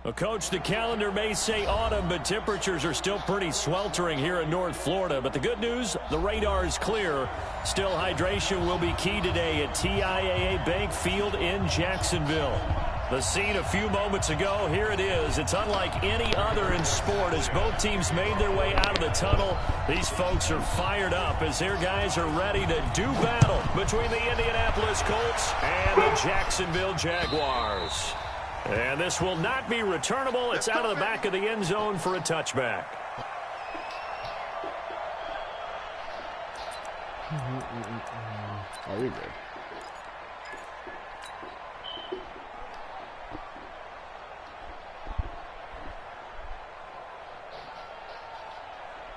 Well, Coach, the calendar may say autumn, but temperatures are still pretty sweltering here in North Florida. But the good news, the radar is clear. Still, hydration will be key today at TIAA Bank Field in Jacksonville. The scene a few moments ago, here it is. It's unlike any other in sport as both teams made their way out of the tunnel. These folks are fired up as their guys are ready to do battle between the Indianapolis Colts and the Jacksonville Jaguars. And this will not be returnable. It's out of the back of the end zone for a touchback. Oh, you're good.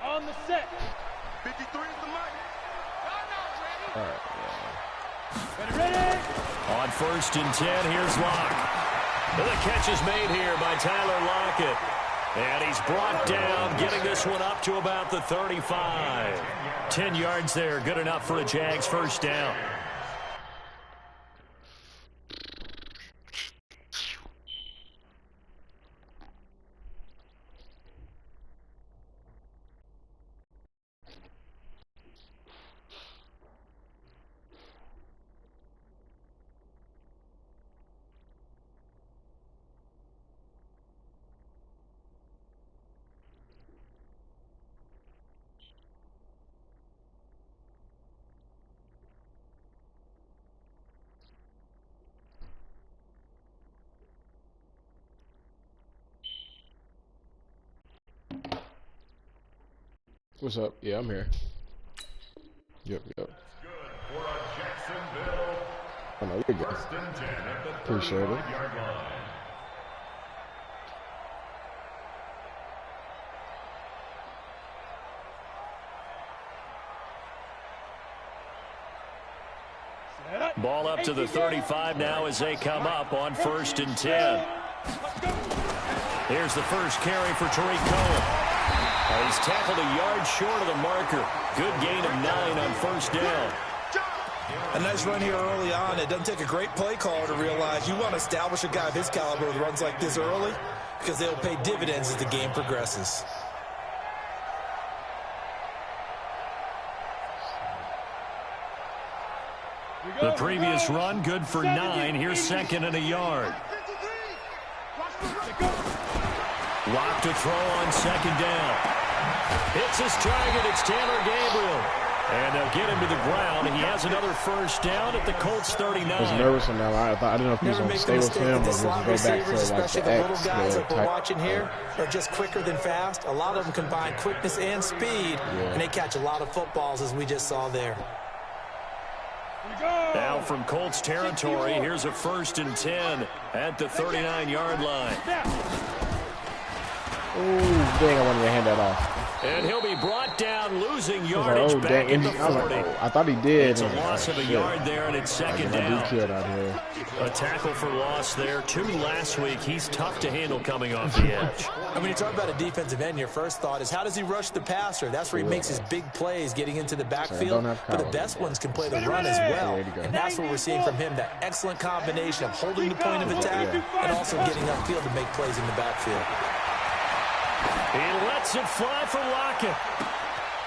On the set. 53 is the mic. All right. Ready? On 1st and 10, here's Locke. The catch is made here by Tyler Lockett. And he's brought down, getting this one up to about the 35. 10 yards there, good enough for a Jags first down. What's up? Yeah, I'm here. Yep. Oh, no, you're good. Appreciate it. Ball up to the 35 now as they come up on 1st and 10. Here's the first carry for Tariq Cohen. He's tackled a yard short of the marker. Good gain of 9 on 1st down. A nice run here early on. It doesn't take a great play caller to realize you want to establish a guy of his caliber with runs like this early because they'll pay dividends as the game progresses. The previous run good for 9. Here's 2nd and a yard. Lock to throw on 2nd down. Hits his target. It's Taylor Gabriel. And they'll get him to the ground. He has another first down at the Colts 39. I was nervous on that line. I didn't know if he was going to stay with him or just go back to especially the little X. guys like we're watching here are just quicker than fast. A lot of them combine quickness and speed, and they catch a lot of footballs as we just saw there. Now from Colts territory, here's a 1st and 10 at the 39-yard line. Oh, dang, I wanted to hand that off. And he'll be brought down, losing yardage back in the 40. I thought he did. It's a loss of a yard there, and it's 2nd down. A tackle for loss there. 2 last week. He's tough to handle coming off the edge. And when you talk about a defensive end, your first thought is how does he rush the passer? That's where he makes his big plays, getting into the backfield. But the best ones can play the run as well. And that's what we're seeing from him, that excellent combination of holding the point of attack and also getting upfield to make plays in the backfield. He lets it fly for Lockett.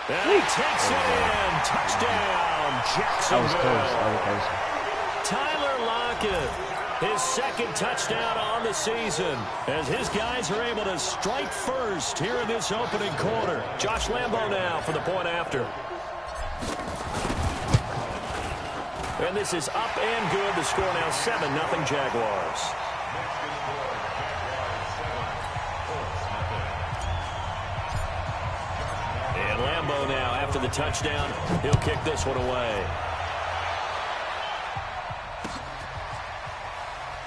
And he takes it in. Touchdown, Jacksonville. Tyler Lockett, his 2nd touchdown on the season, as his guys are able to strike first here in this opening quarter. Josh Lambo now for the point after. And this is up and good. The score now 7-0 Jaguars. Lambo now after the touchdown. He'll kick this one away.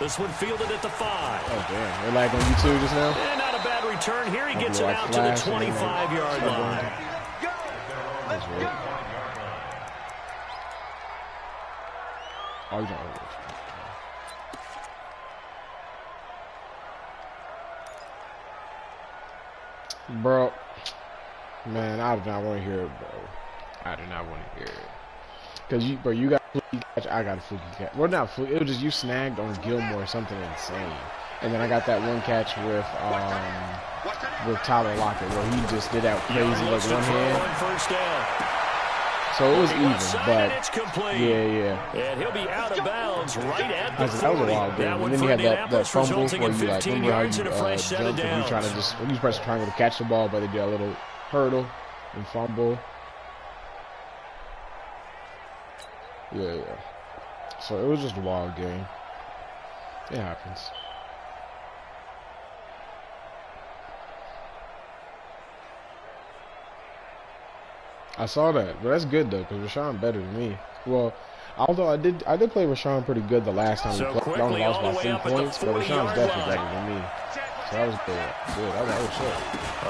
This one fielded at the 5. Oh, damn. We're like on YouTube just now? And not a bad return. Here he gets it out to the 25-yard line. That's right. Oh, you don't. Bro. Man, I do not want to hear it, bro. I do not want to hear it. Because, you got a fluky catch. I got a fluky catch. Well, not fluky. It was just you snagged on Gilmore or something insane. And then I got that one catch with Tyler Lockett where he just did that crazy like one hand. First down. So it was even, but yeah. And he'll be out of bounds right at the 40. That was a wild game. And then you had that fumble where you like remember how you jumped and you trying to just when you press triangle to catch the ball, but they do a little hurdle and fumble. Yeah. So it was just a wild game. It happens. I saw that, but that's good though, because Rashawn better than me. Well, although I did play Rashawn pretty good the last time we played. I only lost by 3 points, but Rashawn's definitely better than me. So that was good. That was shit.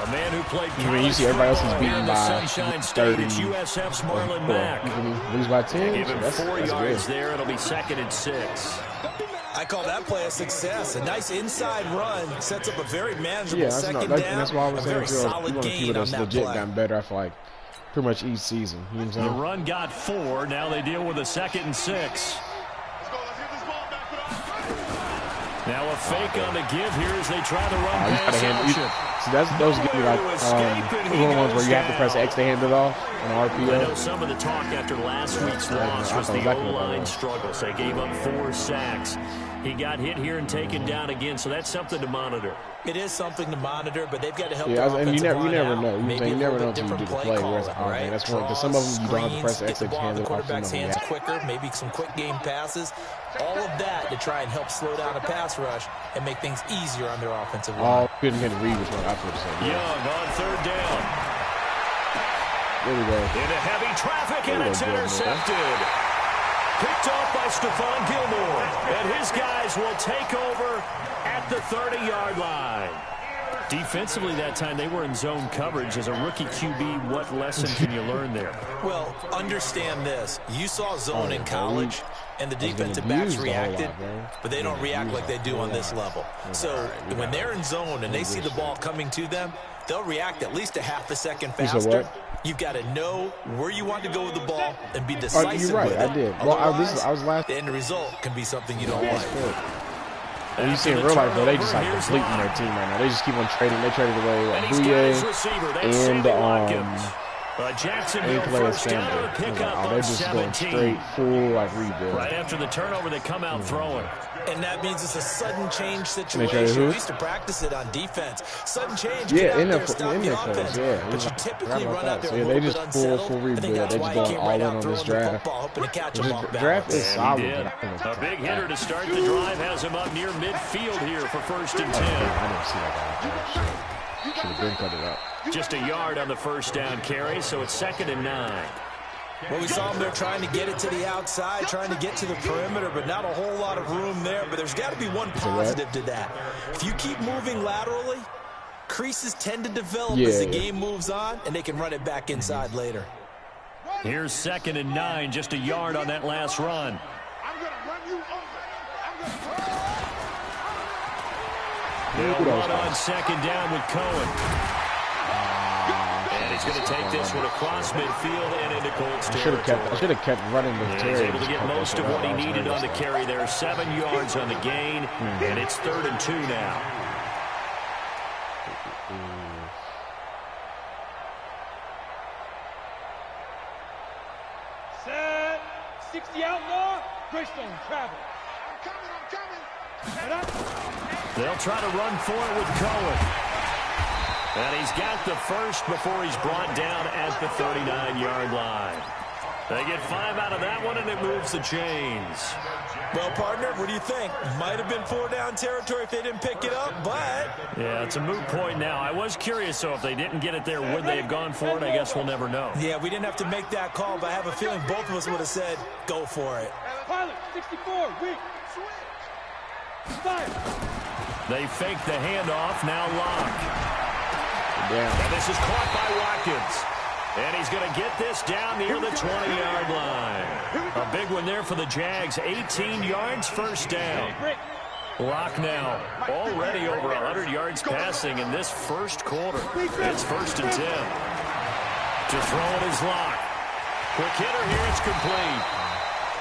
A man who played. I mean, you see everybody else is beaten by 30. It's USF's Marlon Mack. Lose by 10. Give him So 4 yards good. there. It'll be 2nd and 6. I call that play a success. A nice inside run sets up a very manageable second down. That's why I was saying, you want to keep it that's legit gotten better. I feel like pretty much each season. You know what I'm saying? The run got 4. Now they deal with a 2nd and 6. Now a fake on the give here as they try to run pass action. See, those give me like one of the ones where you have to press X to hand it off on RPO. I know some of the talk after last week's loss was the O-line struggles. They gave up 4 sacks. He got hit here and taken down again, so that's something to monitor. It is something to monitor, but they've got to help their offensive line out. You never know. You never know until you do the play. Right? Man, that's one, because some of them you don't have to press X to hand it off. Quarterback's hands quicker, maybe some quick game passes. All of that to try and help slow down a pass rush and make things easier on their offensive line. Couldn't get a read was what I would say. Young on 3rd down. There we go. Into heavy traffic, and it's intercepted. Picked off by Stephon Gilmore. And his guys will take over at the 30-yard line. Defensively that time, they were in zone coverage. As a rookie QB, what lesson can you learn there? Well, understand this. You saw zone in college, and the defensive backs reacted, but they don't react like they do on this level. So when they're in zone and they see the ball coming to them, they'll react at least a half a second faster. You've got to know where you want to go with the ball and be decisive you're right, with it. I did. Well, I was last. The end result can be something you don't like. And you see in real life, bro, they just like completing their team right now. They just keep on trading. They traded away Bouye and Jacksonville Campbell. They're just going straight full like rebuild. Right after the turnover, they come out throwing. And that means it's a sudden change situation. We used to practice it on defense. Sudden change. In their offense. But you typically run out there so they just full rebuild. They just going all in on this draft. The draft is solid. A big hitter to start the drive has him up near midfield here for 1st and 10. I didn't see that. Should have been cut it up. Just a yard on the 1st down carry, so it's 2nd and 9. Well, we saw them there trying to get it to the outside, trying to get to the perimeter, but not a whole lot of room there. But there's got to be one positive to that. If you keep moving laterally, creases tend to develop as the game moves on, and they can run it back inside later. Here's 2nd and 9, just a yard on that last run. I'm going to run you over. They'll run on 2nd down with Cohen. And he's going to take this one across midfield and into Colts territory. I should have kept running with Terry. He's able to get most of what he needed on the carry there. 7 yards on the gain, and it's 3rd and 2 now. Set. 60 outlaw. Greystone travel. I'm coming. They'll try to run for it with Cohen. And he's got the first before he's brought down at the 39-yard line. They get 5 out of that one, and it moves the chains. Well, partner, what do you think? Might have been 4-down territory if they didn't pick it up, but... Yeah, it's a moot point now. I was curious, so if they didn't get it there, would they have gone for it? I guess we'll never know. Yeah, we didn't have to make that call, but I have a feeling both of us would have said, go for it. Pilot, 64, weak. Switch. Fire. They fake the handoff, now Locke. And this is caught by Watkins. And he's going to get this down near the 20-yard line. A big one there for the Jags. 18 yards, 1st down. Locke now already over 100 yards passing in this 1st quarter. It's 1st and 10. To throw it is Locke. Quick hitter here, it's complete.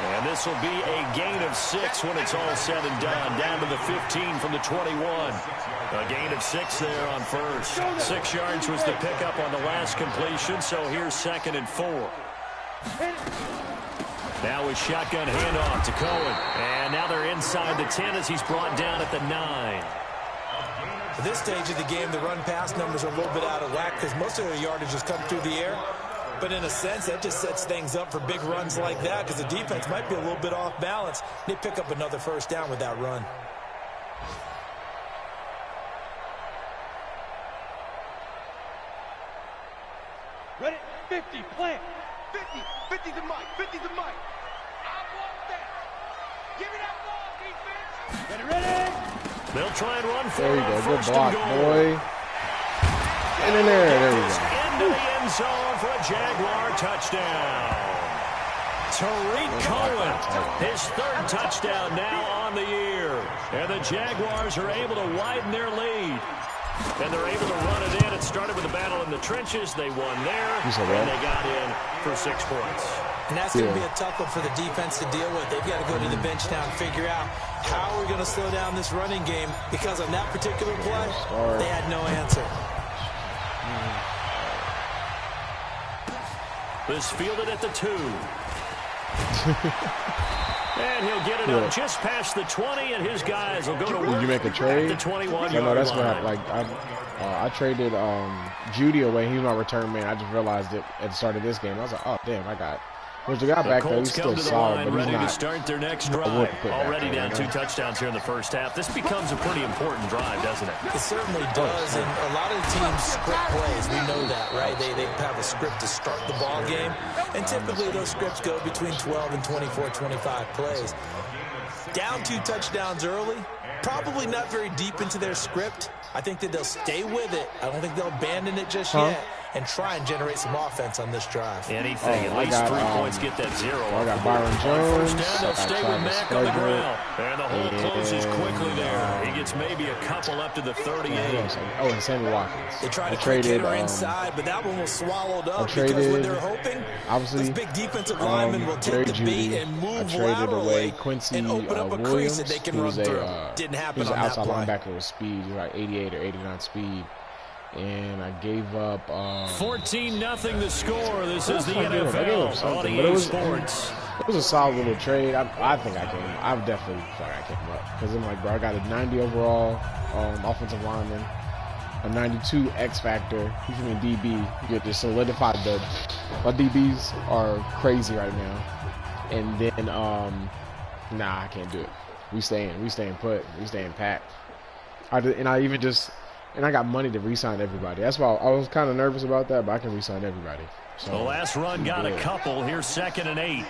And this will be a gain of 6 when it's all said and done. Down to the 15 from the 21. A gain of 6 there on first. 6 yards was the pickup on the last completion, so here's 2nd and 4. Now a shotgun handoff to Cohen. And now they're inside the 10 as he's brought down at the 9. At this stage of the game, the run-pass numbers are a little bit out of whack because most of their yardage has come through the air. But in a sense, that just sets things up for big runs like that because the defense might be a little bit off balance. They pick up another first down with that run. Ready? 50, plant. 50 to Mike, 50 to Mike. I want that. Give me that ball, defense. Ready? They'll try and run for there it. You go. Good First block, and goal. boy. And in there we go. Into the end zone for a Jaguar touchdown. Tariq Cohen, his 3rd touchdown now on the year. And the Jaguars are able to widen their lead. And they're able to run it in. It started with a battle in the trenches. They won there, and they got in for 6 points. And that's going to be a tough one for the defense to deal with. They've got to go to the bench now and figure out how we're going to slow down this running game because on that particular play, they had no answer. This fielded at the 2. And he'll get it up just past the 20, and his guys will go to work. Did you make a trade? At the 21-yard no, that's line. what happened. I traded Judy away. He was my return man. I just realized it at the start of this game. I was like, oh, damn, I got There's a guy back there. He's still solid, but he's ready not. To start their next drive. Already down 2 touchdowns here in the first half. This becomes a pretty important drive, doesn't it? It certainly does, and a lot of the teams script plays. We know that, right? They have a script to start the ball game, and typically those scripts go between 12 and 24, 25 plays. Down 2 touchdowns early, probably not very deep into their script. I think that they'll stay with it. I don't think they'll abandon it just yet and try and generate some offense on this drive. Anything, at least 3 points, get that 0. I got Byron Jones. First down, they'll stay with Mack on the ground. And the hole closes quickly there. He gets maybe a couple up to the 38. Oh, and Sammy Watkins. They tried to traded inside, but that one was swallowed up because what they're hoping, obviously, this big defensive lineman will take the beat and move laterally and open up a crease that they can run through. Didn't happen on that play. He was an outside linebacker with speed. He was like 88 or 89 speed. And I gave up 14-0 the score. This is the NFL on EA Sports. It was a solid little trade. I think I came. I definitely thought I came up because I'm like, bro, I got a 90 overall offensive lineman, a 92 X factor. He's in DB. You get just solidified my DBs are crazy right now. And then nah, I can't do it. We staying put. We staying packed. And I got money to re-sign everybody. That's why I was kind of nervous about that, but I can re-sign everybody. So the last run got a couple. Here's 2nd and 8. Young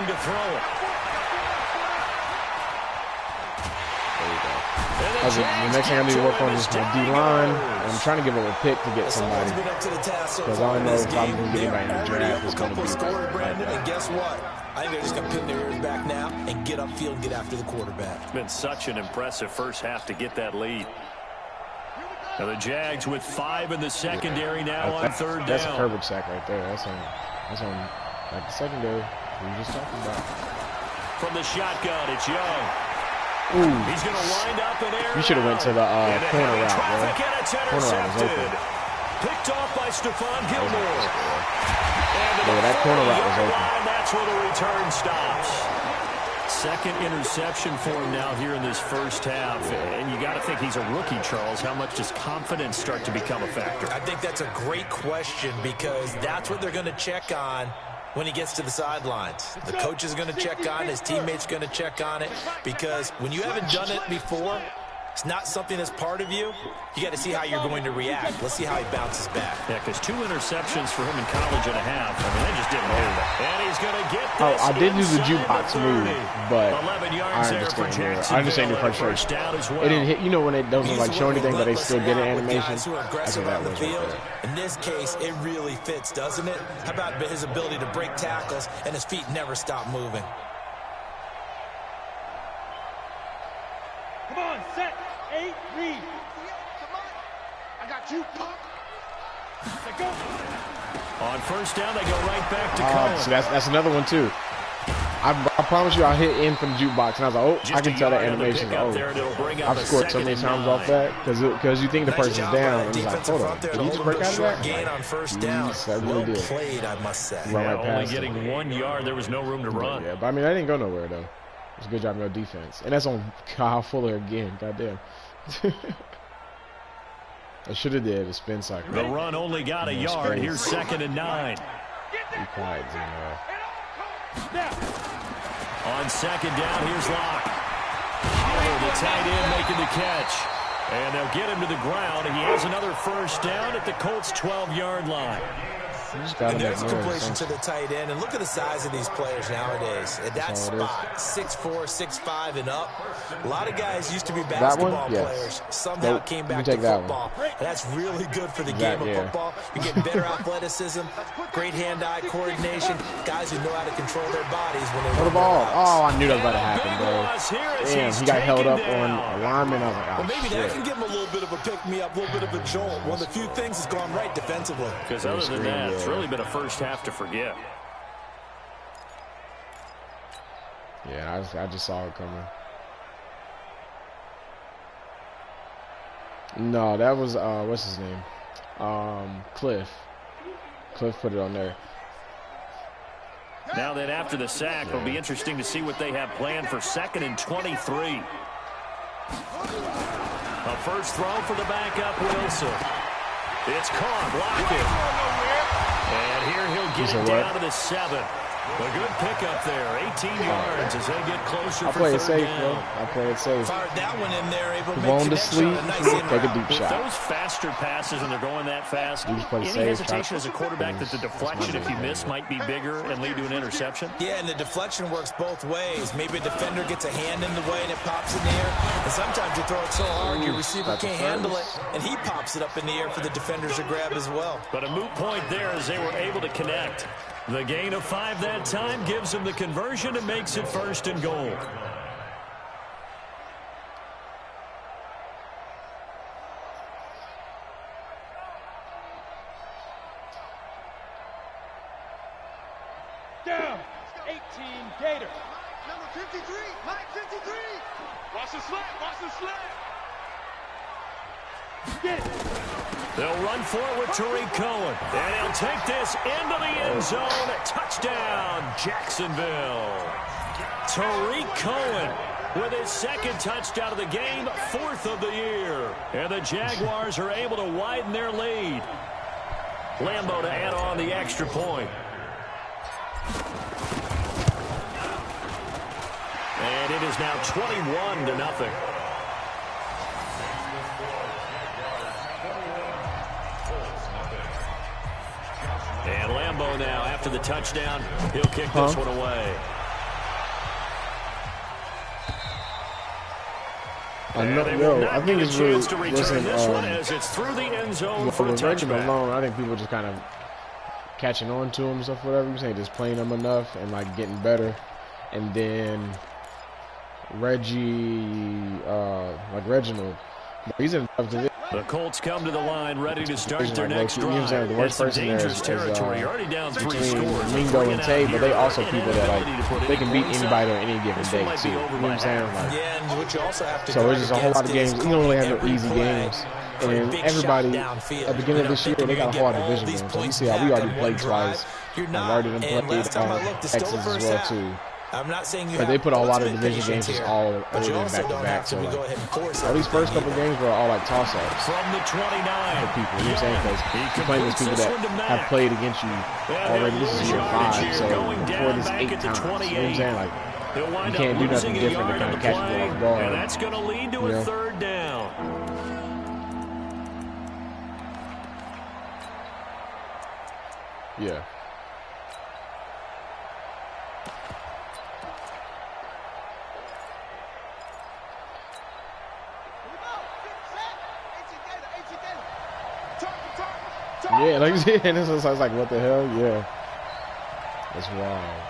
to throw it. There you go. The next thing I need to work on is my D-line. I'm trying to give up a pick to get somebody. Because I don't know if I'm going to get anybody in the draft. It's going to be Brandon, and guess what? I think they're just going to pin their ears back now and get upfield and get after the quarterback. It's been such an impressive first half to get that lead. Now the Jags with 5 in the secondary now on 3rd down. That's a Herbert sack right there. That's on like the secondary we were just talking about. From the shotgun, it's Young. Ooh. He's going to wind up in air. You should have went to the corner route, bro. Corner route was open. Picked off by Stephon Gilmore. Yeah, that corner route was open. That's where the return stops. 2nd interception for him now here in this first half. And you got to think he's a rookie, Charles. How much does confidence start to become a factor? I think that's a great question because that's what they're going to check on when he gets to the sidelines. The coach is going to check on it. His teammates going to check on it because when you haven't done it before, it's not something that's part of you. You got to see how you're going to react. Let's see how he bounces back. Yeah, because 2 interceptions for him in college and a half. I mean, they just didn't move. And he's going to get this. I did do the jukebox move, but 11 yards I understand your frustration. It didn't hit. You know when it doesn't like show anything, but they still get an animation. That's what that was right there. In this case, it really fits, doesn't it? How about his ability to break tackles and his feet never stop moving? Come on, set, 8, read. I got you, punk. On first down, they go right back to Cohen. So that's another one, too. I promise you, I hit in from the jukebox, and I was like, oh, I can tell that animation. Oh, I've scored so many times off that because you think the person's down, and it's like, hold on, did he just break out of that? Gain on first down. Well played, I must say. Only getting 1 yard. There was no room to run. Yeah, but I mean, I didn't go nowhere though. It's a good job, no defense, and that's on Kyle Fuller again. Goddamn. I should have did a spin cycle. The run only got a yard. Here's 2nd and 9. Be quiet, Zeno. On 2nd down, here's Locke. Fuller, the tight end, making the catch. And they'll get him to the ground. And he has another first down at the Colts' 12-yard line. And there's a completion to the tight end. And look at the size of these players nowadays. At that spot, 6'4", 6'5", and up. A lot of guys used to be basketball players. Somehow came back to football. That's really good for the game of football. You get better athleticism, great hand-eye coordination, guys who know how to control their bodies when they run the ball. Oh, I knew that was about to happen, bro. Damn, he got held up on a lineman. I was like, oh, well, maybe that can give him a little bit of a pick-me-up, a little bit of a jolt. One of the few things that's gone right defensively. Because other than that, it's really been a first half to forget. Yeah, I just saw it coming. No, that was what's his name? Cliff. Cliff put it on there. Now that after the sack, it'll be interesting to see what they have planned for 2nd and 23. A first throw for the backup Wilson. It's caught, blocked it. And here he'll get it down to the 7. A good pickup there, 18 yards as they get closer. I play it safe, bro. I play it safe. Fired that one in there, able to make to sleep, take a deep shot. Those faster passes, and they're going that fast. Any hesitation as a quarterback that the deflection, if you miss, might be bigger and lead to an interception? Yeah, and the deflection works both ways. Maybe a defender gets a hand in the way and it pops in the air. And sometimes you throw it so hard your receiver can't handle it, and he pops it up in the air for the defenders to grab as well. But a moot point there as they were able to connect. The gain of 5 that time gives them the conversion and makes it 1st and goal. Down, 18 Gator. Number 53, Mike 53. Watch the slap, watch the slap. Get it. They'll run for it with Tariq Cohen. And he'll take this into the end zone. Touchdown, Jacksonville. Tariq Cohen with his 2nd touchdown of the game, 4th of the year. And the Jaguars are able to widen their lead. Lambeau to add on the extra point. And it is now 21-0. And Lambeau now, after the touchdown, he'll kick this one away. I think it's really as it's through the end zone for a touchback. Alone, I think people just kind of catching on to him, stuff, whatever you say, just playing them enough and like getting better. And then Reginald, he's in enough to. The Colts come to the line, ready to start their next drive. The worst person dangerous territory. You're already down 3 scores. Mingo and Tay, but they also people that like they can beat anybody on any given day too. You know what I'm saying? Like, yeah, and what you also have to. So there's just a whole lot of games. You don't really have no easy games. And everybody at the beginning of this year, they got a whole lot of division games. So you see how we already played twice. I've already played Texas as well too. I'm not saying you but they put a lot of division games just all early back-to-back. So all these first couple games were all like toss-ups. From the 29. For people, you know what I'm saying? Because you're playing against people that have played against you already. This is year 5, so before this 8 times. You know what I'm saying? Like, you can't do nothing different to kind of catch you off guard. And that's going to lead to a 3rd down. Yeah. Yeah, like and this was like, what the hell? Yeah, that's wild.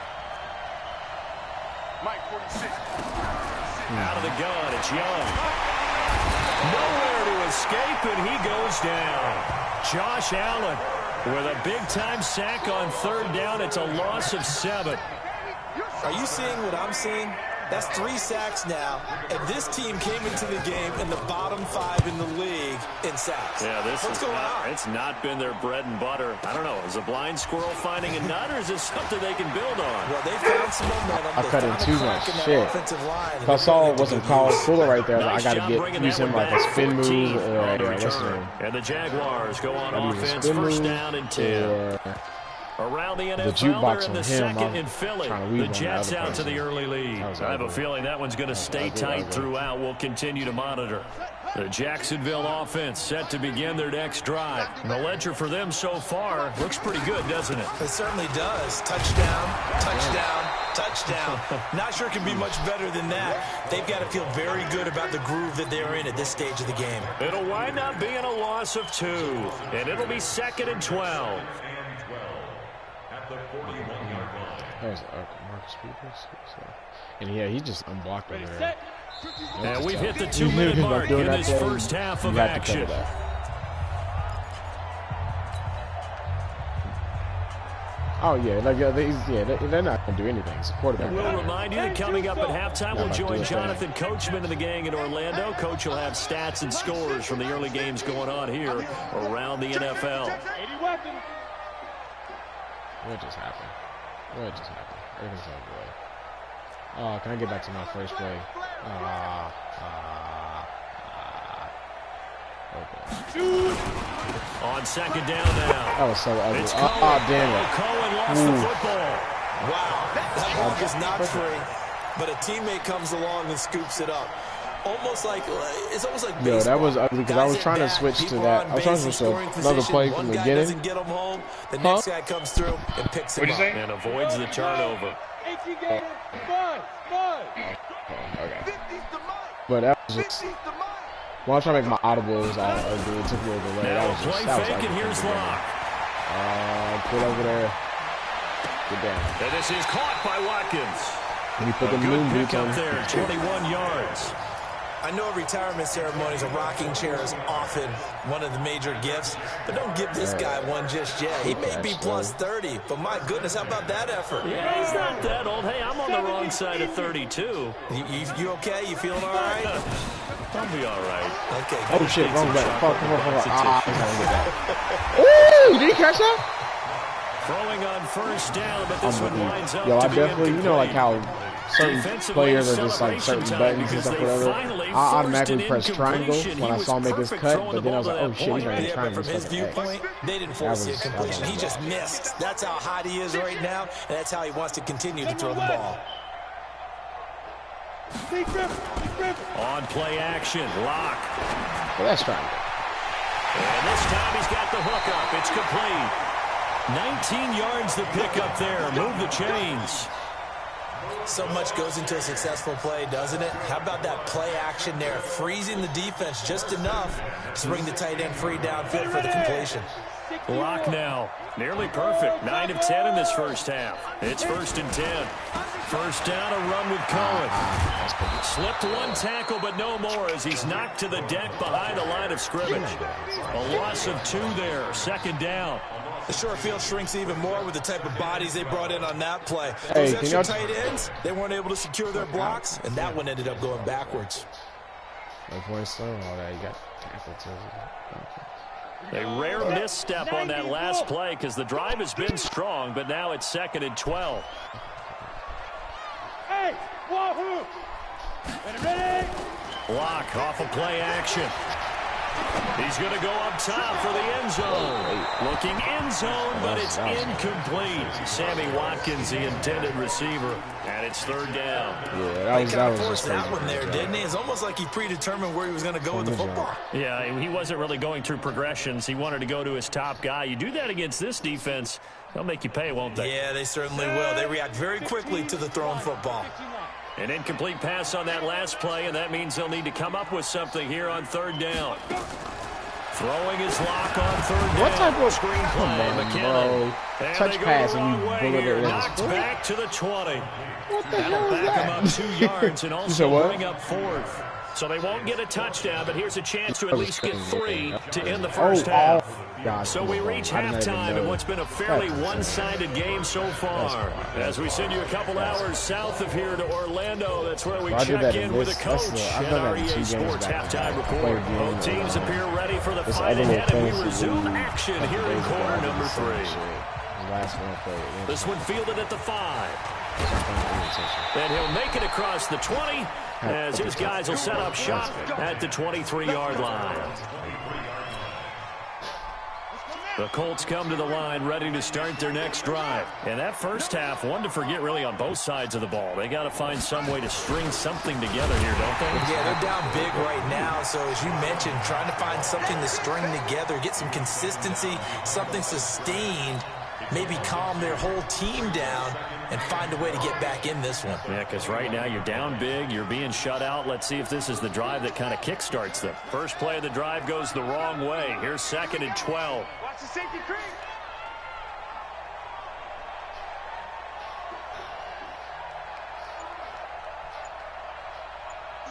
Mike 46. Out of the gun, it's Young. Nowhere to escape, and he goes down. Josh Allen with a big-time sack on third down. It's a loss of 7. Are you seeing what I'm seeing? That's 3 sacks now, and this team came into the game in the bottom 5 in the league in sacks. Yeah, What's going on? It's not been their bread and butter. I don't know. Is a blind squirrel finding a nut, or is it something they can build on? Well, they found some momentum. I cut in too much shit. If I saw it wasn't Carl Fuller right there, I got to use him like a spin move or what's his name? And the Jaguars go on offense, first down and 10. Around the NFL, they're in the second in Philly. The Jets out to the early lead. I have a feeling that one's going to stay tight throughout. We'll continue to monitor. The Jacksonville offense set to begin their next drive. And the ledger for them so far looks pretty good, doesn't it? It certainly does. Touchdown, touchdown, touchdown. Not sure it can be much better than that. They've got to feel very good about the groove that they're in at this stage of the game. It'll wind up being a loss of 2, and it'll be 2nd and 12. That was Marcus Peters. And yeah, he just unblocked over there. And we've hit the 2-minute mark in this first half of action. Oh yeah, like they're not gonna do anything. It's a quarterback. We'll remind you that coming up at halftime, we'll join Jonathan Coachman and the gang in Orlando. Coach will have stats and scores from the early games going on here around the NFL. What just happened? What just happened? Everything's all good. Oh, can I get back to my first play? Okay. On second down now. That was so ugly. Damn it. Cohen lost the football. Wow. That ball is not free, but a teammate comes along and scoops it up. Almost like it's almost like baseball. Yo, that was ugly because I was trying to switch to that. I was trying to switch to another play from the beginning. Doesn't get him home. The next guy comes through and picks him up and avoids the turnover. Okay. But that was just. When I was trying to make my audible, it was all ugly. It took me over the leg. That was just. That was ugly. Here's Locke. Put over there. Get down. And this is caught by Watkins. And he put the moon boots on there. 21 yards. I know retirement ceremonies, a rocking chair is often one of the major gifts, but don't give this guy one just yet. He may be plus 30, but my goodness, how about that effort? Yeah, he's not that old. Hey, I'm on the wrong side of 32. You okay? You feeling all right? I'll be all right. Okay. Oh, shit, wrong way. Fuck. Ooh, did he catch that? Throwing on first down, but this one winds up. Yo, I definitely, you know, like how certain players are just like certain buttons and stuff, whatever. I automatically press triangle when I saw him make his cut, but then I was like, oh shit, he's running triangle. From his viewpoint, they didn't force the completion. He just missed. That's how hot he is right now, and that's how he wants to continue to throw the ball. On play action, Locke. Well, that's triangle. And this time he's got the hook up. It's complete. 19 yards the pick up there. Move the chains. So much goes into a successful play, doesn't it? How about that play action there? Freezing the defense just enough to bring the tight end free downfield for the completion. Locke now. Nearly perfect. 9 of 10 in this first half. It's 1st and 10. First down, a run with Cohen. Slipped one tackle, but no more as he's knocked to the deck behind the line of scrimmage. A loss of 2 there. 2nd down. The short field shrinks even more with the type of bodies they brought in on that play. Hey, those extra tight ends, they weren't able to secure their blocks, and that one ended up going backwards. No point slow, all that. You got tackled too. A rare misstep on that last play because the drive has been strong, but now it's 2nd and 12. Hey, wahoo! Ready? Locke off of play action. He's going to go up top for the end zone. Looking end zone, but it's incomplete. Sammy Watkins, the intended receiver, and it's 3rd down. Yeah, that was forced that one there, didn't he? It's almost like he predetermined where he was going to go with the football. Yeah, he wasn't really going through progressions. He wanted to go to his top guy. You do that against this defense, they'll make you pay, won't they? Yeah, they certainly will. They react very quickly to the thrown football. An incomplete pass on that last play, and that means they'll need to come up with something here on 3rd down. Throwing his Locke on 3rd down. What type of screenplay, McKinnon? Touch pass and you bullet it. Knocked back to the 20. What the hell is back that? him up 2 yards and also bring up 4th. So they won't get a touchdown, but here's a chance to at least get 3 to end the first half. So we reach halftime in what's been a fairly one-sided game so far. As we send you a couple hours south of here to Orlando, that's where we check in with a coach at our EA Sports Halftime Report. Both teams appear ready for the fight ahead, and we resume action here in quarter number 3. This one fielded at the 5. And he'll make it across the 20 as his guys will set up shop at the 23-yard line. The Colts come to the line ready to start their next drive. And that first half, one to forget really on both sides of the ball. They got to find some way to string something together here, don't they? Yeah, they're down big right now. So as you mentioned, trying to find something to string together, get some consistency, something sustained, maybe calm their whole team down and find a way to get back in this one. Yeah, because right now you're down big, you're being shut out. Let's see if this is the drive that kind of kickstarts them. First play of the drive goes the wrong way. Here's 2nd and 12. Watch the safety creep.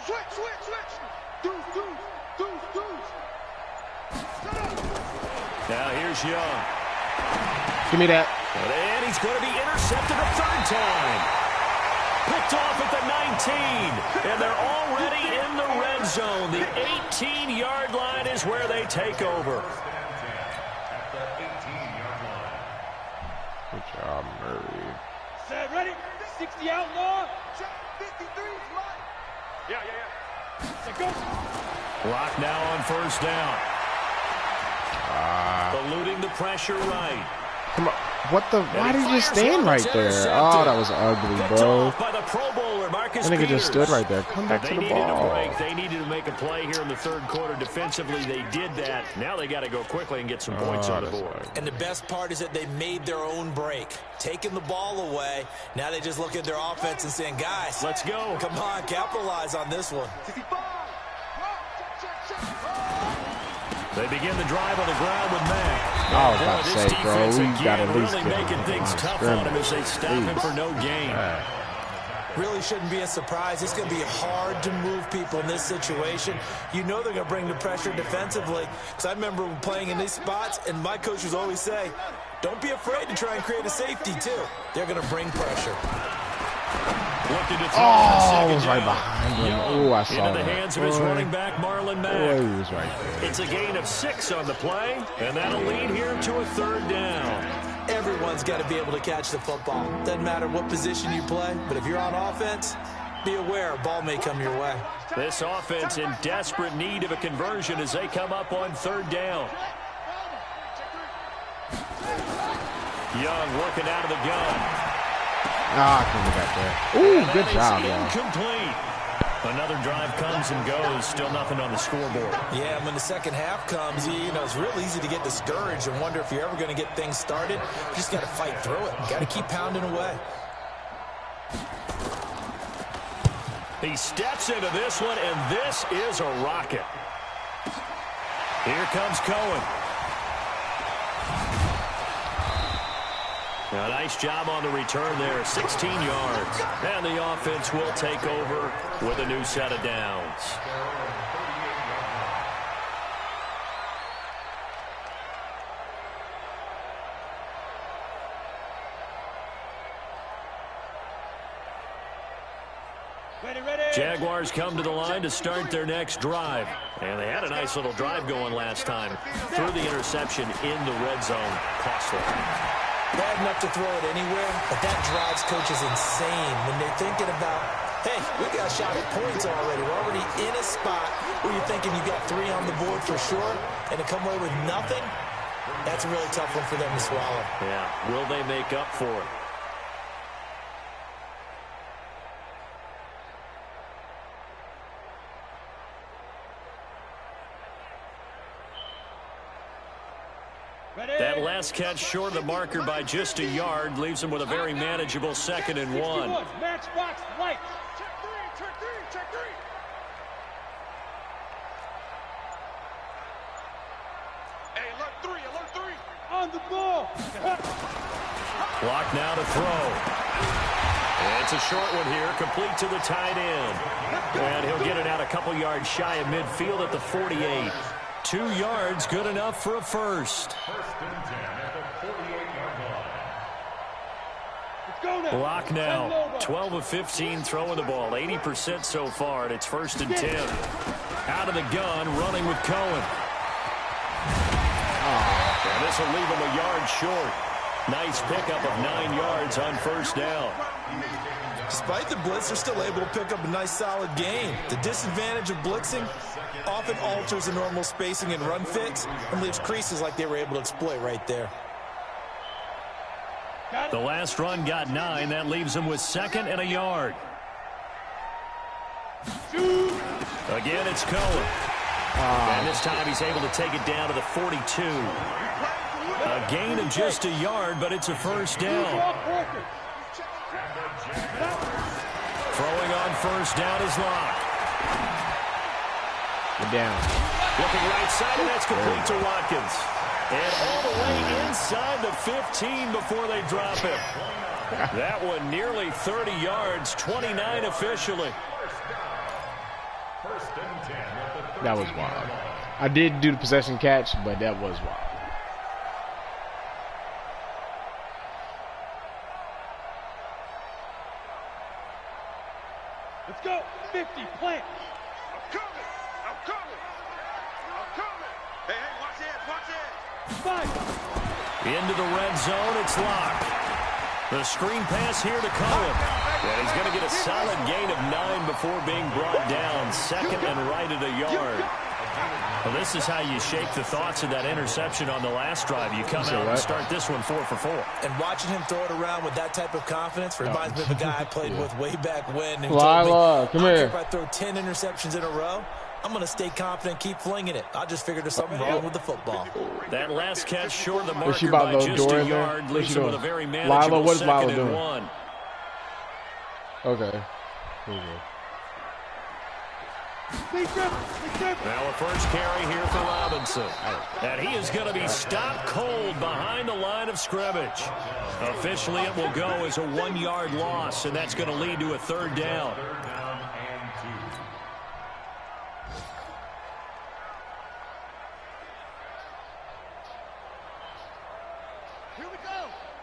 Switch. Deuce. Now here's Young. Give me that. And he's going to be intercepted a 3rd time. Picked off at the 19. And they're already in the red zone. The 18-yard line is where they take over. Good job, Murray. Set, ready. 60 outlaw. 53 is mine. Yeah. Set, go. Clock now on 1st down. Eluding the pressure right. Come on. What the? Why did he just stand right there? Oh, that was ugly, bro. I think he just stood right there. Come back to the ball. They needed to make a play here in the 3rd quarter. Defensively, they did that. Now they got to go quickly and get some points on the board. And the best part is that they made their own break, taking the ball away. Now they just look at their offense and saying, guys, let's go. Come on, capitalize on this one. 65. They begin the drive on the ground with Mack. I was about to say, bro, we got at least really making things tough on him as they stop him for no gain. Really shouldn't be a surprise. It's going to be hard to move people in this situation. You know they're going to bring the pressure defensively. Because I remember playing in these spots, and my coaches always say, don't be afraid to try and create a safety, too. They're going to bring pressure. Oh, I was right behind him. Oh, I saw that. Into the hands of his running back, Marlon Mack. Oh, he was right there. It's a gain of 6 on the play, and that'll lead here to a 3rd down. Everyone's got to be able to catch the football. Doesn't matter what position you play, but if you're on offense, be aware a ball may come your way. This offense in desperate need of a conversion as they come up on 3rd down. Young working out of the gun. I couldn't get back there. Ooh, good job, y'all. Incomplete. Another drive comes and goes. Still nothing on the scoreboard. Yeah, when the second half comes, you know, it's real easy to get discouraged and wonder if you're ever going to get things started. You just got to fight through it. Got to keep pounding away. He steps into this one, and this is a rocket. Here comes Cohen. A nice job on the return there, 16 yards. And the offense will take over with a new set of downs. Jaguars come to the line to start their next drive. And they had a nice little drive going last time. Threw the interception in the red zone. Costly. Bad enough to throw it anywhere, but that drives coaches insane when they're thinking about, hey, we got a shot at points already. We're already in a spot where you're thinking you got 3 on the board for sure, and to come away with nothing, that's a really tough one for them to swallow. Yeah, will they make up for it? That last catch short of the marker by just a yard leaves him with a very manageable 2nd and 1. Matchbox light. Check 3. Hey, alert 3. On the ball. Clock now to throw. It's a short one here, complete to the tight end. And he'll get it out a couple yards shy of midfield at the 48. 2 yards, good enough for a first. Block now. 12 of 15 throwing the ball. 80% so far, and it's 1st and 10. Out of the gun, running with Cohen. And this will leave him a yard short. Nice pickup of 9 yards on 1st down. Despite the blitz, they're still able to pick up a nice solid gain. The disadvantage of blitzing often alters the normal spacing and run fits and leaves creases like they were able to exploit right there. The last run got 9. That leaves him with 2nd and a yard. Again, it's Cohen. And this time he's able to take it down to the 42. A gain of just a yard, but it's a 1st down. Throwing on 1st down is Locke. Down. Looking right side, and that's complete to Watkins. And all the way inside the 15 before they drop him. That one nearly 30 yards, 29 officially. That was wild. I did do the possession catch, but that was wild. Let's go. 50, plant. I'm coming. I'm coming. I'm coming. Hey, watch it. Watch it. 5. Into the red zone, it's Locke. The screen pass here to Cohen. And he's going to get a solid gain of 9 before being brought down. 2nd and right at a yard. Well, this is how you shake the thoughts of that interception on the last drive. You come out and start this one 4 for 4. And watching him throw it around with that type of confidence reminds me of a guy I played with way back when. Who Lila, come here. If I throw 10 interceptions in a row, I'm going to stay confident, keep flinging it. I just figured there's something wrong with the football. That last catch short of the marker by just a yard leaves him with a very manageable Lila, what is 2nd Lila and doing? 1. Okay. Here we go. Now a first carry here for Robinson. And he is going to be stopped cold behind the line of scrimmage. Officially, it will go as a 1-yard loss, and that's going to lead to a 3rd down.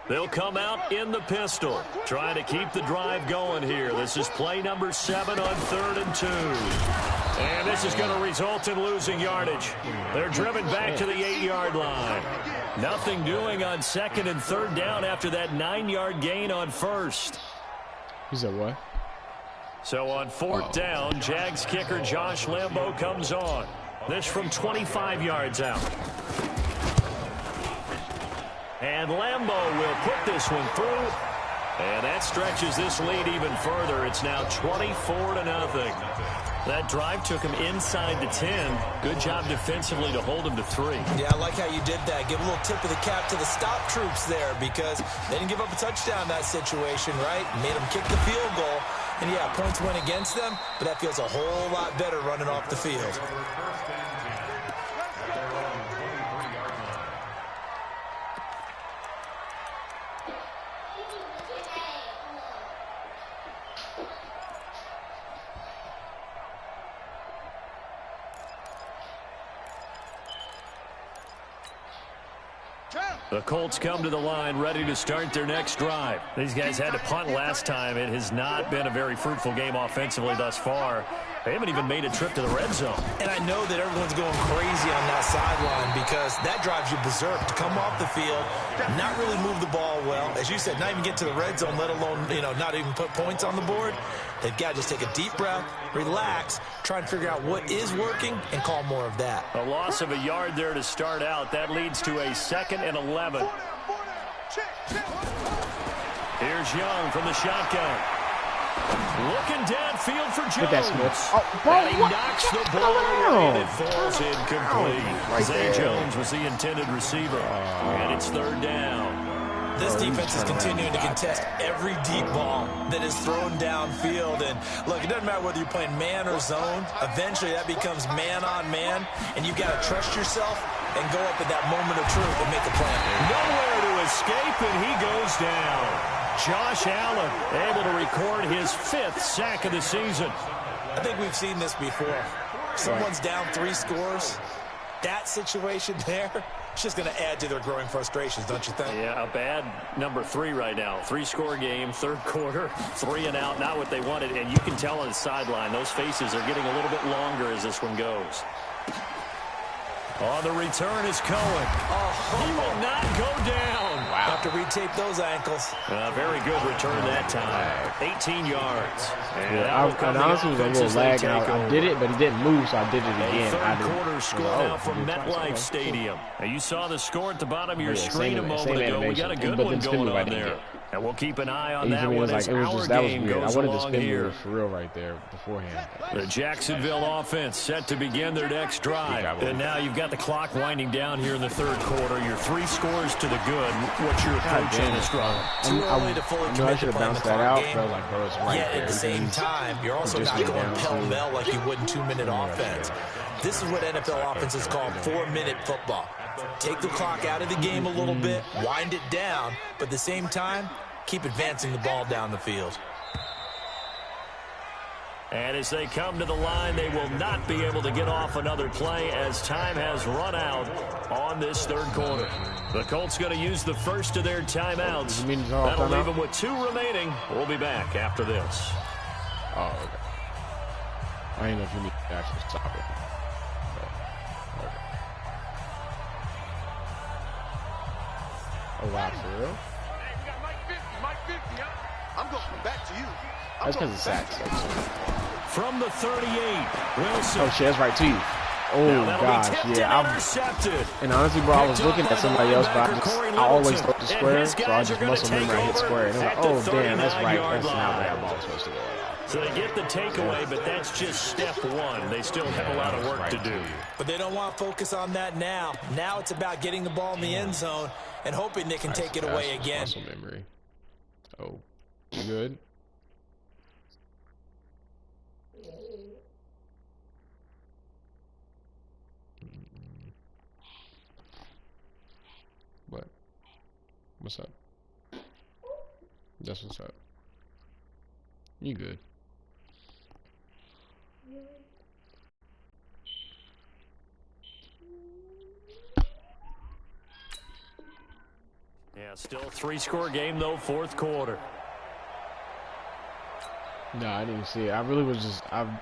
They'll come out in the pistol, trying to keep the drive going here. This is play number 7 on 3rd and 2. And this is going to result in losing yardage. They're driven back to the 8-yard line. Nothing doing on 2nd and 3rd down after that 9-yard gain on 1st. He said what? So on 4th down, Jags kicker Josh Lambo comes on. This from 25 yards out. And Lambo will put this one through. And that stretches this lead even further. It's now 24-0. That drive took him inside the 10. Good job defensively to hold him to 3. Yeah, I like how you did that. Give a little tip of the cap to the stop troops there because they didn't give up a touchdown in that situation, right? Made them kick the field goal. And, yeah, points went against them, but that feels a whole lot better running off the field. The Colts come to the line ready to start their next drive. These guys had to punt last time. It has not been a very fruitful game offensively thus far. They haven't even made a trip to the red zone. And I know that everyone's going crazy on that sideline because that drives you berserk to come off the field, not really move the ball well. As you said, not even get to the red zone, let alone, not even put points on the board. They've got to just take a deep breath, relax, try and figure out what is working, and call more of that. A loss of a yard there to start out. That leads to a 2nd and 11. Here's Young from the shotgun. Looking downfield for Jones. And he knocks the ball away and it falls incomplete. Zay Jones was the intended receiver. And it's 3rd down. This defense is continuing to contest every deep ball that is thrown downfield. And, look, it doesn't matter whether you're playing man or zone. Eventually, that becomes man on man, and you've got to trust yourself and go up at that moment of truth and make a play. Nowhere to escape, and he goes down. Josh Allen able to record his 5th sack of the season. I think we've seen this before. Someone's down 3 scores. That situation there, it's just going to add to their growing frustrations, don't you think? Yeah, a bad number 3 right now. 3-score game, 3rd quarter, 3 and out, not what they wanted. And you can tell on the sideline, those faces are getting a little bit longer as this one goes. On the return is Cohen. He will not go down. Wow. Have to retape those ankles. Very good return that time. 18 yards. And honestly, it was a little lag. I did it, but he didn't move, so I did it again. Third quarter score now from MetLife Stadium. Now, you saw the score at the bottom of your screen a moment ago. We got a good one going on there. And we'll keep an eye on that one as our game goes along here. For real right there beforehand. The Jacksonville offense set to begin their next drive. And now you've got the clock winding down here in the 3rd quarter. Your 3 scores to the good. What's your approach on this drive? Too early to fully commit to playing the clock game. Yet at the same time, you're also not going pell-mell like you would in 2-minute offense. This is what NFL offenses call 4-minute football. Take the clock out of the game a little bit, wind it down, but at the same time, keep advancing the ball down the field. And as they come to the line, they will not be able to get off another play as time has run out on this 3rd quarter. The Colts going to use the first of their timeouts. That'll leave them with 2 remaining. We'll be back after this. Oh, okay. I didn't know if you need to actually stop it. Oh, wow, for real? Hey, we got Mike 50, huh? I'm going to come back to you. That's because of sacks. From the 38, Wilson. Oh, shit, that's right to you. Oh, gosh, yeah. And honestly, bro, I was looking at somebody else, but I always throw the square, so I just muscle memory, I hit square. And I'm like, oh, damn, that's right. That's not where that ball was supposed to go. So they get the takeaway, but that's just step 1. They still have a lot of work to do. But they don't want to focus on that now. Now it's about getting the ball in the end zone and hoping they can take it away again. Muscle memory. Oh, you good? What? What's up? That's what's up. You good? Yeah, still a 3-score game, though, 4th quarter. No, I didn't see it. I really was just, I'm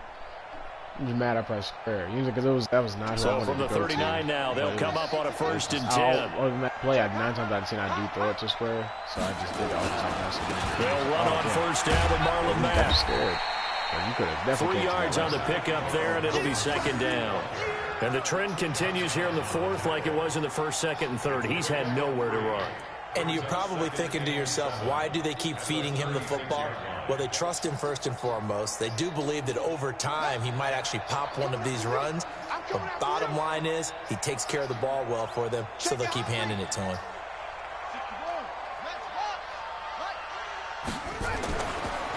just mad I pressed square. Usually, because that was not who I wanted from the to go 39 to. now, they'll come up on a 1st and 10. On that play, 9 times I'd seen I do throw it to square, so I just did it all the time. They'll run on 1st down with Marlon Mack. I'm scared. You could have definitely 3 yards on the pickup there, and it'll be 2nd down. And the trend continues here in the 4th like it was in the 1st, 2nd, and 3rd. He's had nowhere to run. And you're probably thinking to yourself, why do they keep feeding him the football? Well, they trust him first and foremost. They do believe that over time he might actually pop one of these runs. But bottom line is he takes care of the ball well for them, so they'll keep handing it to him.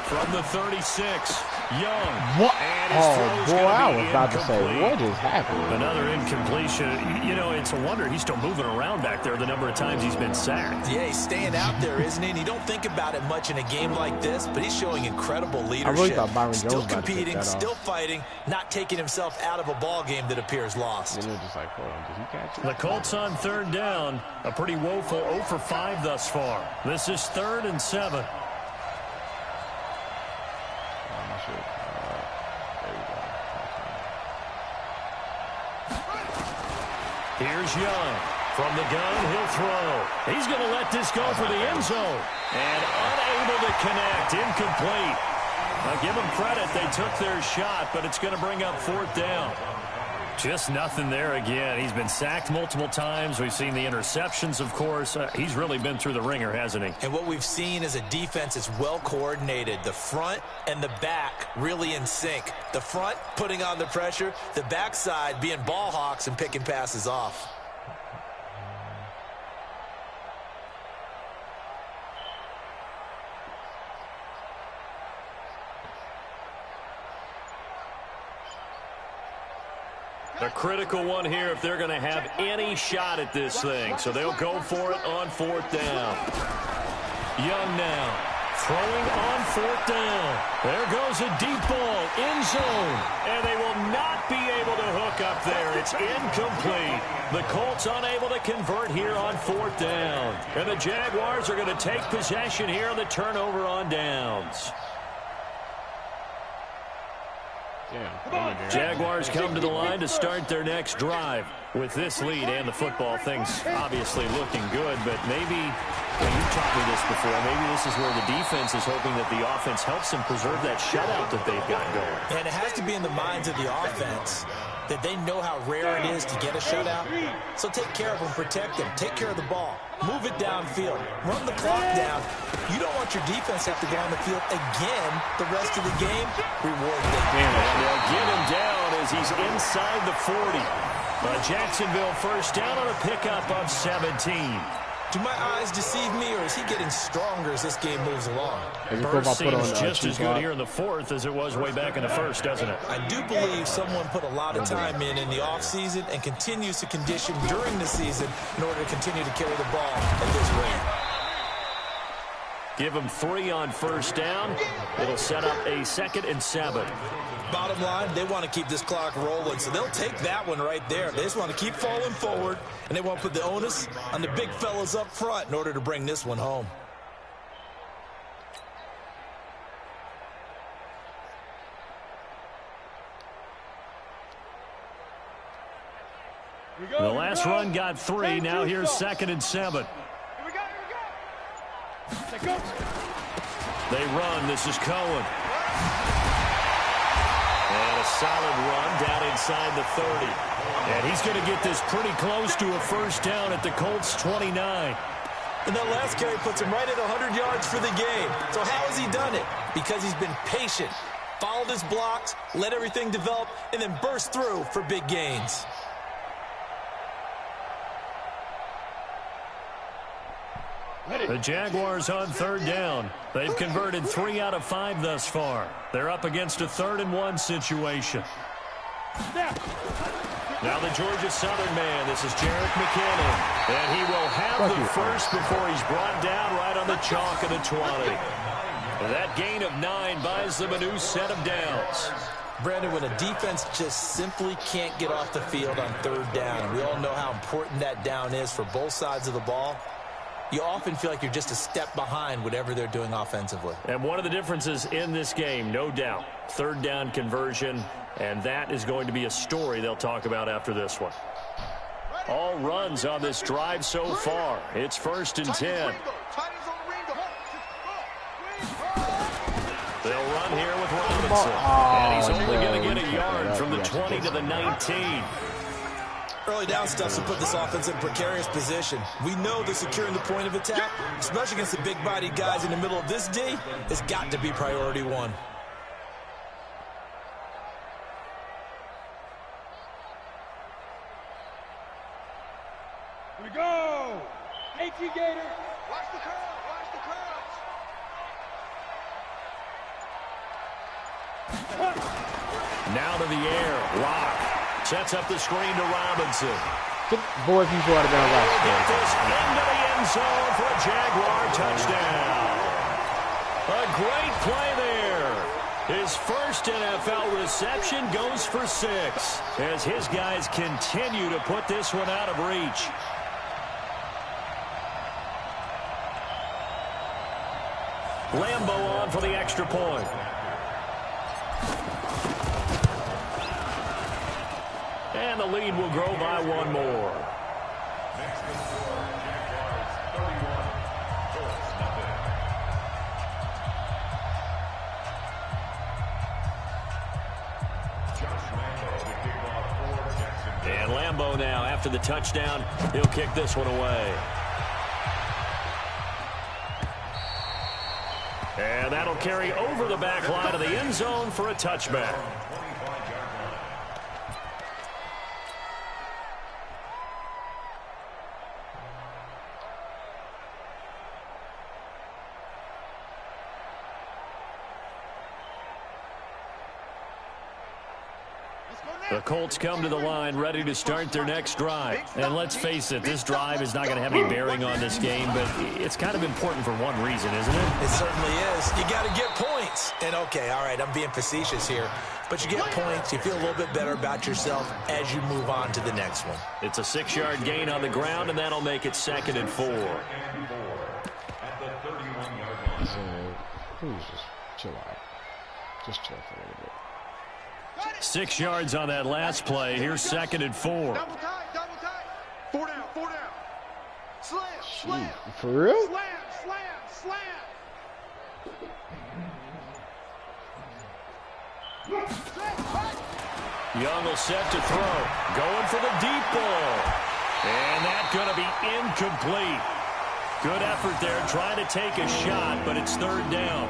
From the 36, Young. What? Oh, boy, I was about to say, what is happening? Another incompletion. You know, it's a wonder he's still moving around back there the number of times he's been sacked. Yeah, he's staying out there, isn't he? And you don't think about it much in a game like this, but he's showing incredible leadership. I really thought Byron Jones still competing, still fighting, not taking himself out of a ball game that appears lost. And just like, hold on, did he catch it? The Colts on 3rd down. A pretty woeful 0 for 5 thus far. This is 3rd and 7. Here's Young. From the gun, he'll throw. He's going to let this go for the end zone. And unable to connect. Incomplete. Now, give them credit. They took their shot, but it's going to bring up 4th down. Just nothing there again. He's been sacked multiple times. We've seen the interceptions, of course. He's really been through the ringer, hasn't he? And what we've seen is a defense that's well coordinated. The front and the back really in sync. The front putting on the pressure. The backside being ball hawks and picking passes off. A critical one here if they're going to have any shot at this thing. So they'll go for it on 4th down. Young now. Throwing on 4th down. There goes a deep ball, end zone. And they will not be able to hook up there. It's incomplete. The Colts unable to convert here on 4th down. And the Jaguars are going to take possession here on the turnover on downs. Jaguars come to the line to start their next drive. With this lead and the football, things obviously looking good, but maybe, well, you taught me this before, maybe this is where the defense is hoping that the offense helps them preserve that shutout that they've got going. And it has to be in the minds of the offense that they know how rare it is to get a shutout. So take care of them, protect them, take care of the ball, move it downfield, run the clock down. You don't want your defense to have to go on the field again the rest of the game. Reward them. And they'll get him down as he's inside the 40. Jacksonville first down on a pickup of 17. Do my eyes deceive me, or is he getting stronger as this game moves along? Burst seems just as good here in the 4th as it was way back in the 1st, doesn't it? I do believe someone put a lot of time in the offseason and continues to condition during the season in order to continue to carry the ball at this rate. Give them 3 on first down. It'll set up a 2nd and 7. Bottom line, they want to keep this clock rolling, so they'll take that one right there. They just want to keep falling forward, and they want to put the onus on the big fellas up front in order to bring this one home. The last run got 3. Now here's 2nd and 7. They run. This is Cohen. And a solid run down inside the 30. And he's going to get this pretty close to a first down at the Colts 29. And that last carry puts him right at 100 yards for the game. So how has he done it? Because he's been patient, followed his blocks, let everything develop, and then burst through for big gains. The Jaguars on 3rd down. They've converted 3 out of 5 thus far. They're up against a 3rd and 1 situation. Now the Georgia Southern man. This is Jerick McKinnon. And he will have the first before he's brought down right on the chalk of the 20. That gain of 9 buys them a new set of downs. Brandon, when a defense just simply can't get off the field on 3rd down, we all know how important that down is for both sides of the ball. You often feel like you're just a step behind whatever they're doing offensively. And one of the differences in this game, no doubt, 3rd down conversion, and that is going to be a story they'll talk about after this one. All runs on this drive so far. It's 1st and 10. They'll run here with Robinson. And he's only going to get a yard from the 20 to the 19. Early down stuff to put this offense in precarious position. We know that securing the point of attack, especially against the big-bodied guys in the middle of this D, has got to be priority 1. Here we go! AT Gator! Watch the curls! Watch the curls! Now to the air. Rock. Sets up the screen to Robinson. Boy, people out of bounds. Get this into the end zone for a Jaguar touchdown. A great play there. His first NFL reception goes for 6 as his guys continue to put this one out of reach. Lambo on for the extra point. And the lead will grow by 1 more. And Lambo now, after the touchdown, he'll kick this one away. And that'll carry over the back line of the end zone for a touchback. Let's go The Colts come to the line ready to start their next drive. And let's face it, this drive is not going to have any bearing on this game, but it's kind of important for one reason, isn't it? It certainly is. You got to get points. And, okay, all right, I'm being facetious here. But you get points, you feel a little bit better about yourself as you move on to the next one. It's a 6-yard gain on the ground, and that'll make it 2nd and 4. Please just chill out. Just chill for a little bit. 6 yards on that last play. Here's 2nd and 4. Double tight, double tight. 4 down, 4 down. Slam, slam. For real? Slam, slam, slam. Young will set to throw. Going for the deep ball. And that's going to be incomplete. Good effort there trying to take a shot, but it's 3rd down.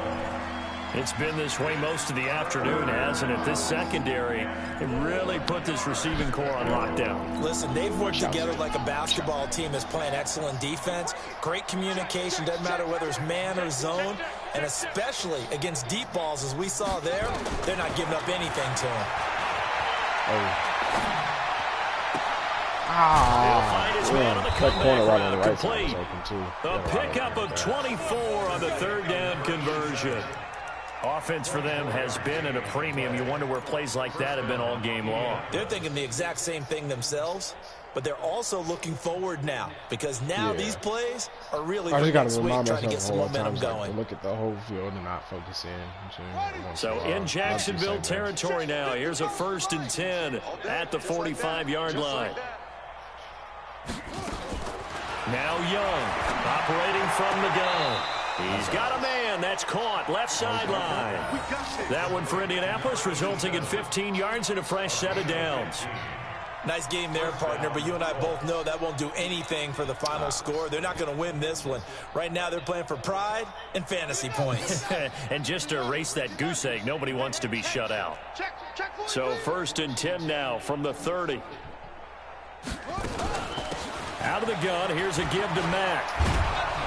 It's been this way most of the afternoon, hasn't it? This secondary, it really put this receiving core on lockdown. Listen, they've worked together like a basketball team that's playing excellent defense. Great communication, doesn't matter whether it's man or zone. And especially against deep balls, as we saw there, they're not giving up anything to him. He'll find his man on the comeback right on the right complete. Side, A pickup of 24 on the 3rd down conversion. Offense for them has been at a premium. You wonder where plays like that have been all game long. They're thinking the exact same thing themselves, but they're also looking forward now because now these plays are really the next week trying to get some momentum going. Look at the whole field and not focus in. So in Jacksonville territory now, here's a 1st and 10 at the 45-yard line. Now Young operating from the gun. He's got a man. That's caught. Left sideline. That one for Indianapolis, resulting in 15 yards and a fresh set of downs. Nice game there, partner, but you and I both know that won't do anything for the final score. They're not going to win this one. Right now they're playing for pride and fantasy points. And just to erase that goose egg, nobody wants to be shut out. So 1st and 10 now from the 30. Out of the gun, here's a give to Mack.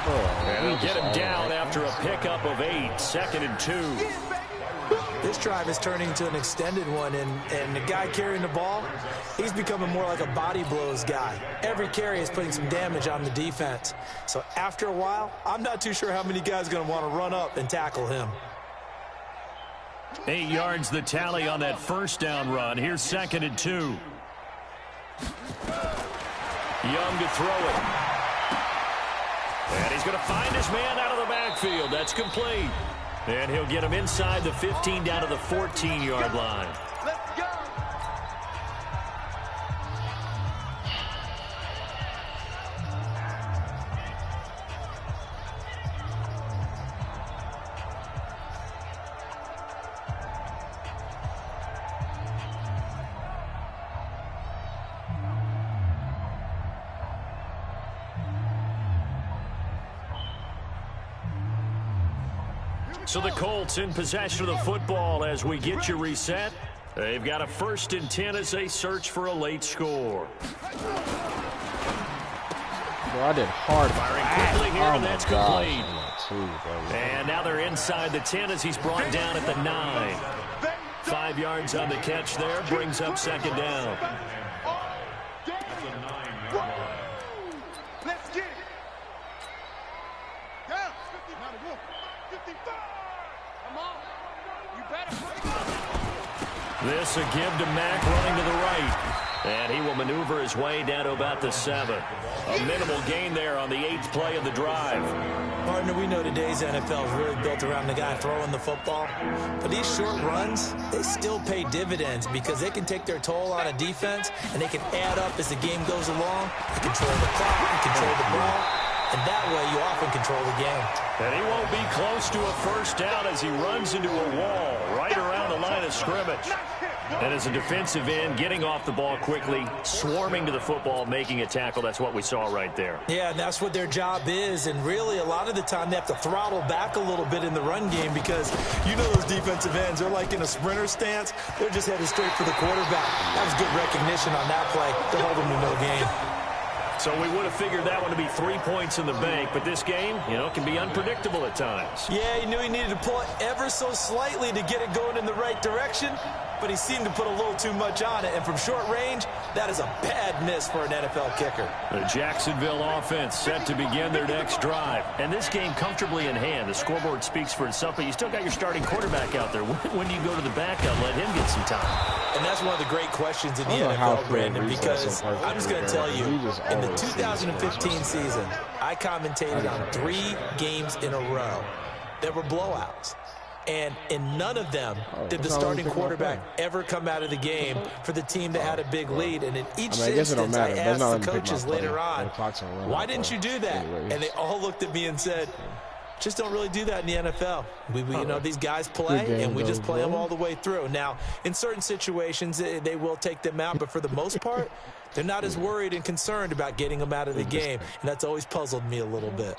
And they'll get him down after a pickup of 8, 2nd and 2. This drive is turning into an extended one, and the guy carrying the ball, he's becoming more like a body blows guy. Every carry is putting some damage on the defense. So after a while, I'm not too sure how many guys are going to want to run up and tackle him. 8 yards the tally on that 1st down run. Here's 2nd and 2. Young to throw it. And he's going to find his man out of the backfield. That's complete. And he'll get him inside the 15 down to the 14-yard line. Let's go. So the Colts in possession of the football as we get you reset. They've got a 1st and 10 as they search for a late score. Bro, I did hard. Firing quickly here, and that's complete. And now they're inside the 10 as he's brought down at the 9. 5 yards on the catch there, brings up 2nd down. Let's get it. Down. 55. Come on. You better break it. This a give to Mack running to the right. And he will maneuver his way down to about the 7. A minimal gain there on the 8th play of the drive. Partner, we know today's NFL is really built around the guy throwing the football. But these short runs, they still pay dividends because they can take their toll on a defense and they can add up as the game goes along. You control the clock, you control the ball, and that way you often control the game. And he won't be close to a 1st down as he runs into a wall right around the line of scrimmage. And as a defensive end, getting off the ball quickly, swarming to the football, making a tackle, that's what we saw right there. Yeah, and that's what their job is. And really, a lot of the time, they have to throttle back a little bit in the run game because you know those defensive ends, they're like in a sprinter stance. They're just headed straight for the quarterback. That was good recognition on that play to hold them to no gain. So we would have figured that one to be 3 points in the bank, but this game, you know, can be unpredictable at times. Yeah, he knew he needed to pull it ever so slightly to get it going in the right direction, but he seemed to put a little too much on it. And from short range, that is a bad miss for an NFL kicker. The Jacksonville offense set to begin their next drive. And this game comfortably in hand. The scoreboard speaks for itself, but you still got your starting quarterback out there. When do you go to the backup, let him get some time? And that's one of the great questions in the NFL, Brandon, because I'm just going to tell you, in the 2015 season, I commentated on 3 games in a row that were blowouts. And in none of them did the starting quarterback ever come out of the game for the team that had a big lead. And in each instance, I asked the coaches later on, why didn't you do that? And they all looked at me and said, just don't really do that in the NFL. You know, these guys play, and we just play them all the way through. Now, in certain situations, they will take them out, but for the most part, they're not as worried and concerned about getting them out of the game, and that's always puzzled me a little bit.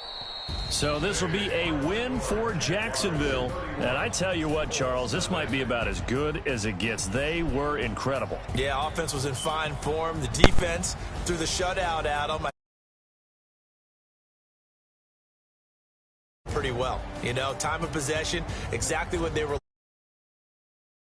So this will be a win for Jacksonville. And I tell you what, Charles, this might be about as good as it gets. They were incredible. Yeah, offense was in fine form. The defense threw the shutout at them pretty well. You know, time of possession, exactly what they were